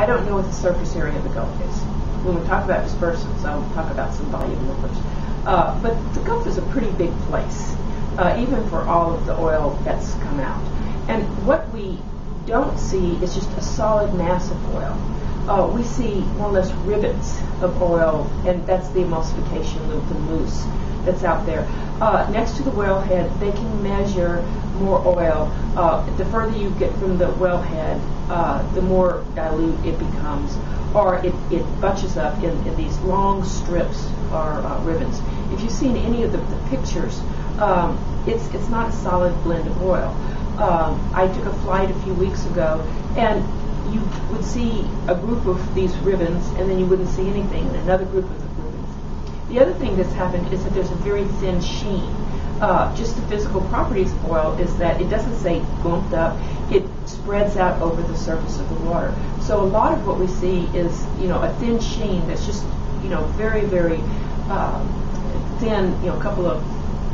I don't know what the surface area of the Gulf is. When we talk about dispersants, I'll talk about some volume numbers. But the Gulf is a pretty big place, even for all of the oil that's come out. And what we don't see is just a solid mass of oil. We see more or less rivets of oil, and that's the emulsification loop, the mousse that's out there. Next to the wellhead, they can measure more oil. The further you get from the wellhead, the more dilute it becomes, or it bunches up in these long strips or ribbons. If you've seen any of the pictures, it's not a solid blend of oil. I took a flight a few weeks ago, and you would see a group of these ribbons, and then you wouldn't see anything in another group of the ribbons. The other thing that's happened is that there's a very thin sheen. Just the physical properties of oil is that it doesn't say bumped up; it spreads out over the surface of the water. So a lot of what we see is, a thin sheen that's just, very, very thin, a couple of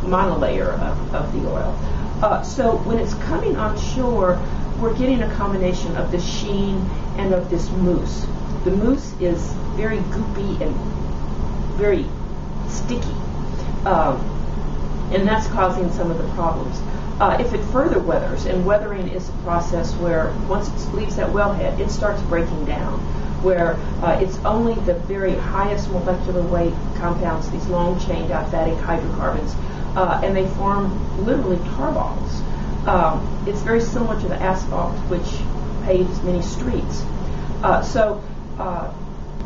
monolayer of the oil. So when it's coming on shore, we're getting a combination of the sheen and of this mousse. The mousse is very goopy and very sticky, and that's causing some of the problems. If it further weathers, and weathering is a process where once it leaves that wellhead, it starts breaking down, where it's only the very highest molecular weight compounds, these long-chain diaphatic hydrocarbons, and they form literally tar balls. It's very similar to the asphalt which paves many streets. So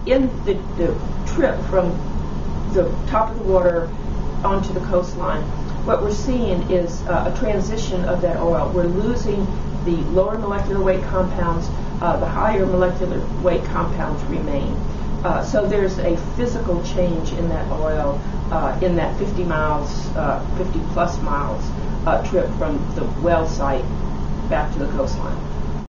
in the trip from the top of the water onto the coastline, what we're seeing is a transition of that oil. We're losing the lower molecular weight compounds. The higher molecular weight compounds remain. So there's a physical change in that oil in that 50 plus miles trip from the well site back to the coastline.